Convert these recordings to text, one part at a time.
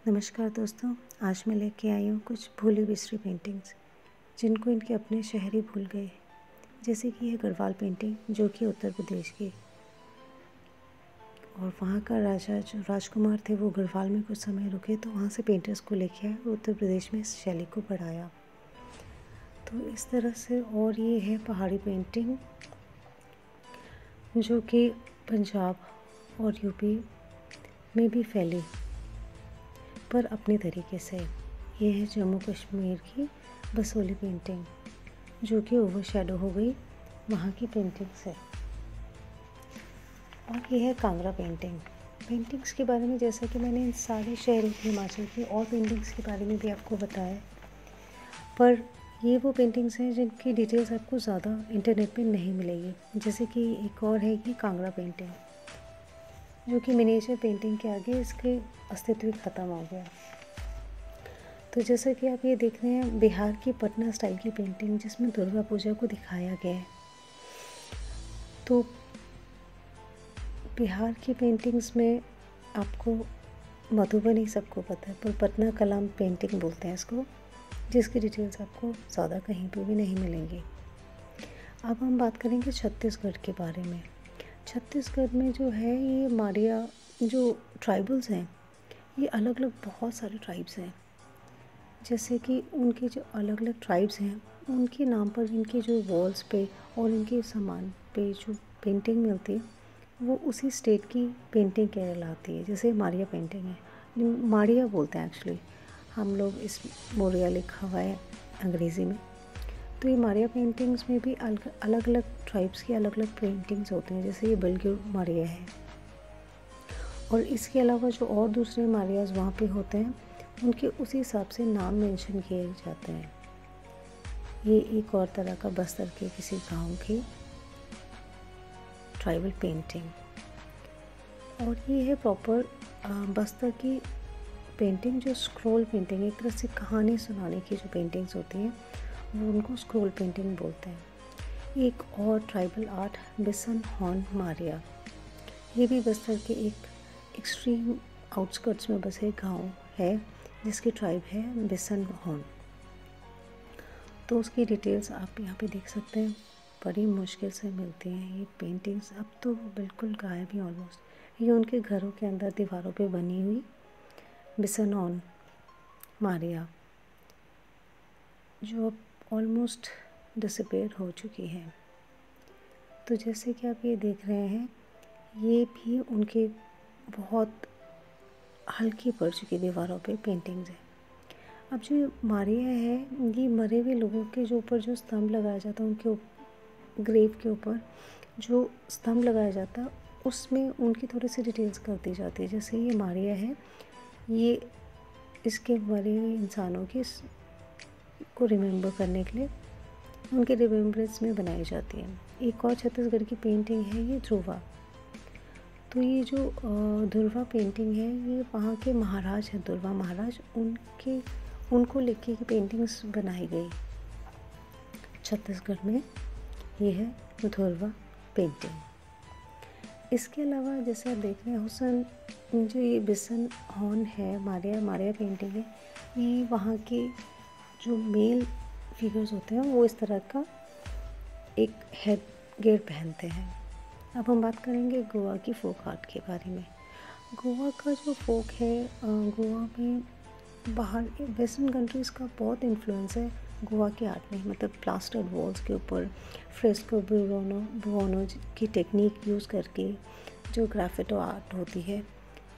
नमस्कार दोस्तों, आज मैं लेके आई हूँ कुछ भूली बिसरी पेंटिंग्स जिनको इनके अपने शहरी भूल गए। जैसे कि यह गढ़वाल पेंटिंग जो कि उत्तर प्रदेश की, और वहाँ का राजा जो राजकुमार थे वो गढ़वाल में कुछ समय रुके तो वहाँ से पेंटर्स को लेके आए और उत्तर प्रदेश में इस शैली को बढ़ाया। तो इस तरह से। और ये है पहाड़ी पेंटिंग जो कि पंजाब और यूपी में भी फैली, पर अपने तरीके से। ये है जम्मू कश्मीर की बसोली पेंटिंग जो कि ओवर शेडो हो गई वहाँ की पेंटिंग से। और ये है कांगड़ा पेंटिंग। पेंटिंग्स के बारे में जैसा कि मैंने इन सारे शहरों की, हिमाचल की और पेंटिंग्स के बारे में भी आपको बताया, पर ये वो पेंटिंग्स हैं जिनकी डिटेल्स आपको ज़्यादा इंटरनेट पे नहीं मिलेगी। जैसे कि एक और है कि कांगड़ा पेंटिंग जो कि मिनिएचर पेंटिंग के आगे इसके अस्तित्व ख़त्म हो गया। तो जैसे कि आप ये देख रहे हैं बिहार की पटना स्टाइल की पेंटिंग जिसमें दुर्गा पूजा को दिखाया गया है। तो बिहार की पेंटिंग्स में आपको मधुबनी सबको पता है, पर पटना कला पेंटिंग बोलते हैं इसको, जिसकी डिटेल्स आपको ज़्यादा कहीं पे भी नहीं मिलेंगी। अब हम बात करेंगे छत्तीसगढ़ के बारे में। छत्तीसगढ़ में जो है ये मारिया जो ट्राइबल्स हैं, ये अलग अलग बहुत सारे ट्राइब्स हैं। जैसे कि उनके जो अलग अलग ट्राइब्स हैं उनके नाम पर इनके जो वॉल्स पे और इनके सामान पे जो पेंटिंग मिलती है वो उसी स्टेट की पेंटिंग कहलाती है। जैसे मारिया पेंटिंग है, मारिया बोलते हैं एक्चुअली हम लोग, इस मोरिया लिखा हुआ है अंग्रेज़ी में। तो ये मारिया पेंटिंग्स में भी अलग अलग ट्राइब्स की अलग अलग पेंटिंग्स होती हैं। जैसे ये बलग्यूर मारिया है, और इसके अलावा जो और दूसरे मारियाज वहाँ पे होते हैं उनके उसी हिसाब से नाम मेंशन किए जाते हैं। ये एक और तरह का बस्तर के किसी गांव की ट्राइबल पेंटिंग। और ये है प्रॉपर बस्तर की पेंटिंग जो स्क्रोल पेंटिंग, एक तरह से कहानी सुनाने की जो पेंटिंग्स होती हैं वो उनको स्क्रोल पेंटिंग बोलते हैं। एक और ट्राइबल आर्ट बिसन हॉर्न मारिया, ये भी बस्तर के एक एक्सट्रीम आउटस्कर्ट्स में बसे गांव है जिसकी ट्राइब है बिसन हॉर्न। तो उसकी डिटेल्स आप यहाँ पे देख सकते हैं, बड़ी मुश्किल से मिलती हैं ये पेंटिंग्स। अब तो बिल्कुल गायब ही ऑलमोस्ट। ये उनके घरों के अंदर दीवारों पे बनी हुई बिसन हॉर्न मारिया जो अब ऑलमोस्ट डिसअपीयर हो चुकी है। तो जैसे कि आप ये देख रहे हैं ये भी उनके बहुत हल्की पड़ चुकी दीवारों पे पेंटिंग्स है। अब जो मारिया है ये मरे हुए लोगों के जो ऊपर जो स्तंभ लगाया जाता है, उनके ग्रेव के ऊपर जो स्तंभ लगाया जाता है उसमें उनकी थोड़ी सी डिटेल्स कर दी जाती है। जैसे ये मारिया है, ये इसके मरे हुए इंसानों की को रिमेंबर करने के लिए उनके रिमेम्बरेंस में बनाई जाती है। एक और छत्तीसगढ़ की पेंटिंग है ये ध्रुवा। तो ये जो ध्रुवा पेंटिंग है ये वहाँ के महाराज हैं, ध्रुवा महाराज, उनको लेके की पेंटिंग्स बनाई गई छत्तीसगढ़ में। ये है ध्रुवा पेंटिंग। इसके अलावा जैसे आप देख रहे हैं हुसन, जो ये बिसन हॉर्न है मारिया पेंटिंग है, ये वहाँ के जो मेल फिगर्स होते हैं वो इस तरह का एक हेड गेयर पहनते हैं। अब हम बात करेंगे गोवा की फोक आर्ट के बारे में। गोवा का जो फोक है, गोवा में बाहर वेस्टर्न कंट्रीज़ का बहुत इन्फ्लुएंस है गोवा के आर्ट में। मतलब प्लास्टर्ड वॉल्स के ऊपर फ्रेस्को बुओनो की टेक्निक यूज़ करके जो ग्राफिटो आर्ट होती है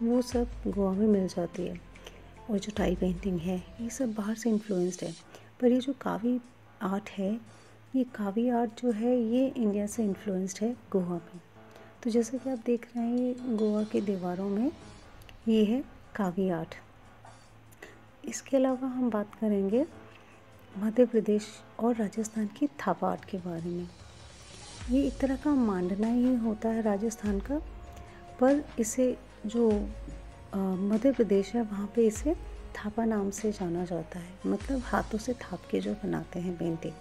वो सब गोवा में मिल जाती है। और जो टाइल पेंटिंग है ये सब बाहर से इन्फ्लुएंस्ड है। पर ये जो कावी आर्ट है, ये कावी आर्ट जो है ये इंडिया से इन्फ्लुएंस्ड है गोवा में। तो जैसे कि आप देख रहे हैं ये गोवा की दीवारों में ये है कावी आर्ट। इसके अलावा हम बात करेंगे मध्य प्रदेश और राजस्थान की थापा आर्ट के बारे में। ये एक तरह का मांडना ही होता है राजस्थान का, पर इसे जो मध्य प्रदेश है वहाँ पे इसे थापा नाम से जाना जाता है। मतलब हाथों से थाप के जो बनाते हैं पेंटिंग।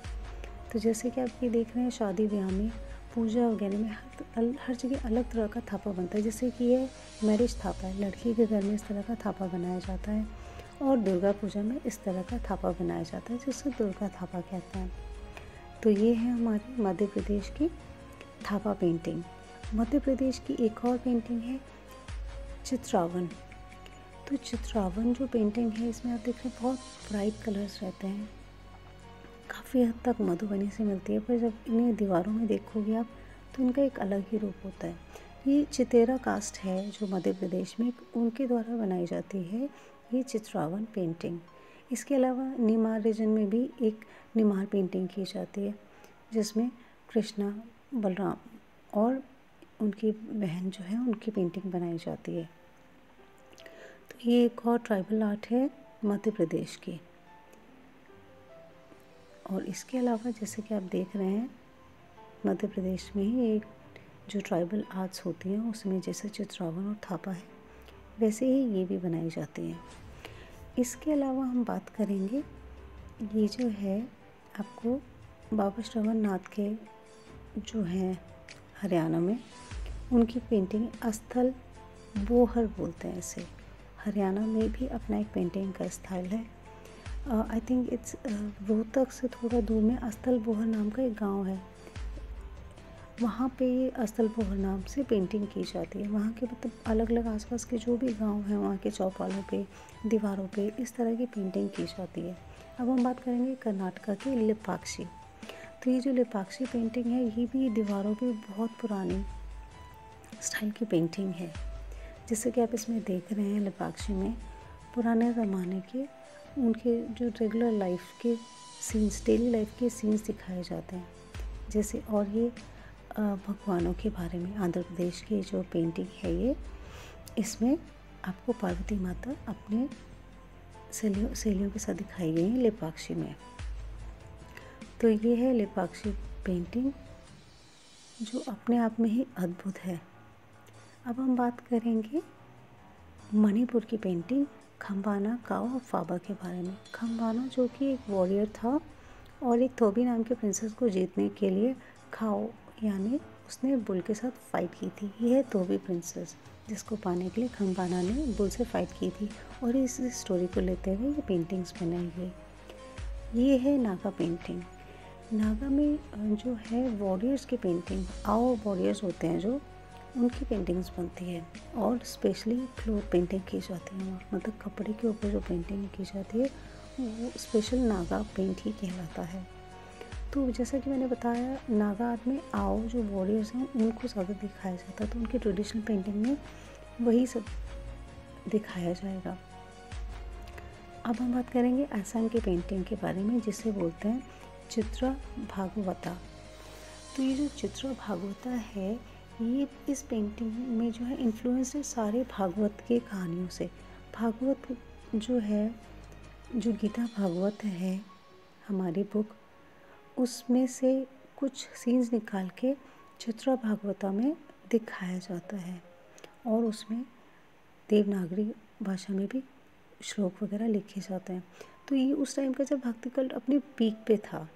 तो जैसे कि आप ये देख रहे हैं शादी ब्याह में पूजा वगैरह में हर जगह अलग तरह का थापा बनता है। जैसे कि ये मैरिज थापा है, लड़की के घर में इस तरह का थापा बनाया जाता है, और दुर्गा पूजा में इस तरह का थापा बनाया जाता है जिसे दुर्गा थापा कहते हैं। तो ये है हमारे मध्य प्रदेश की थापा पेंटिंग। मध्य प्रदेश की एक और पेंटिंग है चित्रावन। तो चित्रावन जो पेंटिंग है, इसमें आप देख रहे हैं बहुत ब्राइट कलर्स रहते हैं, काफ़ी हद तक मधुबनी से मिलती है, पर जब इन्हें दीवारों में देखोगे आप तो इनका एक अलग ही रूप होता है। ये चितेरा कास्ट है जो मध्य प्रदेश में, उनके द्वारा बनाई जाती है ये चित्रावन पेंटिंग। इसके अलावा निमाड़ रीजन में भी एक निमाड़ पेंटिंग की जाती है जिसमें कृष्णा, बलराम और उनकी बहन जो है उनकी पेंटिंग बनाई जाती है। तो ये एक और ट्राइबल आर्ट है मध्य प्रदेश की। और इसके अलावा जैसे कि आप देख रहे हैं मध्य प्रदेश में ही एक जो ट्राइबल आर्ट्स होती हैं उसमें जैसे चित्रावन और थापा है वैसे ही ये भी बनाई जाती हैं। इसके अलावा हम बात करेंगे, ये जो है आपको बाबा श्रवण नाथ के जो हैं हरियाणा में, उनकी पेंटिंग स्थल बोहर बोलते हैं इसे। हरियाणा में भी अपना एक पेंटिंग का स्टाइल है। आई थिंक इट्स रोहतक से थोड़ा दूर में स्थल बोहर नाम का एक गांव है, वहाँ पे ये स्थल बोहर नाम से पेंटिंग की जाती है। वहाँ के मतलब अलग अलग आसपास के जो भी गांव हैं वहाँ के चौपालों पे, दीवारों पे इस तरह की पेंटिंग की जाती है। अब हम बात करेंगे कर्नाटका की लेपाक्षी। तो ये जो लेपाक्षी पेंटिंग है ये भी दीवारों पे बहुत पुरानी स्टाइल की पेंटिंग है। जैसे कि आप इसमें देख रहे हैं लेपाक्षी में पुराने ज़माने के उनके जो रेगुलर लाइफ के सीन्स, डेली लाइफ के सीन्स दिखाए जाते हैं जैसे। और ये भगवानों के बारे में आंध्र प्रदेश की जो पेंटिंग है ये, इसमें आपको पार्वती माता अपने सहेलियों के साथ दिखाई गई है लेपाक्षी में। तो ये है लेपाक्षी पेंटिंग जो अपने आप में ही अद्भुत है। अब हम बात करेंगे मणिपुर की पेंटिंग खम्बाना काओ और फाबा के बारे में। खम्बाना जो कि एक वॉरियर था और एक थोबी नाम के प्रिंसेस को जीतने के लिए खाओ यानी उसने बुल के साथ फाइट की थी। ये है थोबी प्रिंसेस जिसको पाने के लिए खम्बाना ने बुल से फाइट की थी, और इस स्टोरी को लेते हुए ये पेंटिंग्स बनाई गई। ये है नागा पेंटिंग। नागा में जो है वॉरियर्स की पेंटिंग, आओ वॉरियर्स होते हैं जो, उनकी पेंटिंग्स बनती है और स्पेशली फ्लोर पेंटिंग की जाती है। मतलब कपड़े के ऊपर जो पेंटिंग की जाती है वो स्पेशल नागा पेंट ही कहलाता है। तो जैसा कि मैंने बताया नागा आर्ट में आओ जो वॉरियर्स हैं उनको ज़्यादा दिखाया जाता है, तो उनकी ट्रेडिशनल पेंटिंग में वही सब दिखाया जाएगा। अब हम बात करेंगे असम की पेंटिंग के बारे में जिसे बोलते हैं चित्रा भागवता। तो ये जो चित्रा भागवता है ये इस पेंटिंग में जो है इन्फ्लुएंस है सारे भागवत के कहानियों से। भागवत जो है, जो गीता भागवत है हमारी बुक, उसमें से कुछ सीन्स निकाल के चित्रा भागवता में दिखाया जाता है और उसमें देवनागरी भाषा में भी श्लोक वगैरह लिखे जाते हैं। तो ये उस टाइम का जब भक्ति कल्ट अपने पीक पे था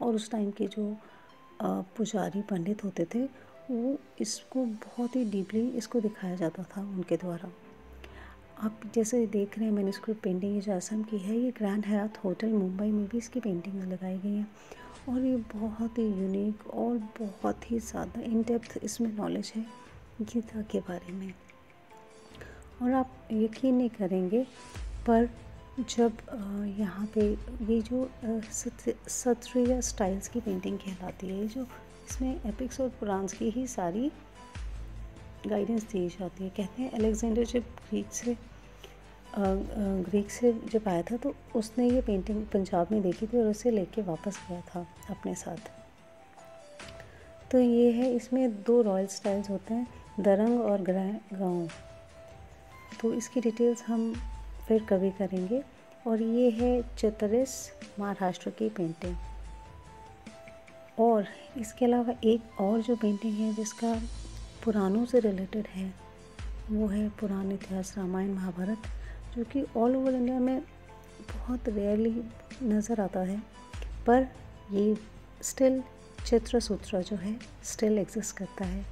और उस टाइम के जो पुजारी पंडित होते थे वो इसको बहुत ही डीपली इसको दिखाया जाता था उनके द्वारा। आप जैसे देख रहे हैं मैन्युस्क्रिप्ट पेंटिंग ये जो असम की है, ये ग्रैंड हयात होटल मुंबई में भी इसकी पेंटिंग लगाई गई हैं और ये बहुत ही यूनिक और बहुत ही ज़्यादा इन डेप्थ इसमें नॉलेज है गीता के बारे में। और आप यकीन नहीं करेंगे पर जब यहाँ पे ये जो क्षत्रिय स्टाइल्स की पेंटिंग कहलाती है, जो इसमें एपिक्स और पुराण्स की ही सारी गाइडेंस दी जाती है। कहते हैं अलेक्जेंडर जब ग्रीक से जब आया था तो उसने ये पेंटिंग पंजाब में देखी थी और उसे लेके वापस गया था अपने साथ। तो ये है, इसमें 2 रॉयल स्टाइल्स होते हैं, दरंग और गाँव। तो इसकी डिटेल्स हम फिर कभी करेंगे। और ये है चित्रिस महाराष्ट्र की पेंटिंग। और इसके अलावा एक और जो पेंटिंग है जिसका पुराणों से रिलेटेड है वो है पुराण इतिहास रामायण महाभारत, जो कि ऑल ओवर इंडिया में बहुत रेयरली नज़र आता है, पर ये स्टिल चित्र सूत्र जो है स्टिल एग्जिस्ट करता है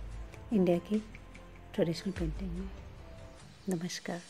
इंडिया की ट्रेडिशनल पेंटिंग में। नमस्कार।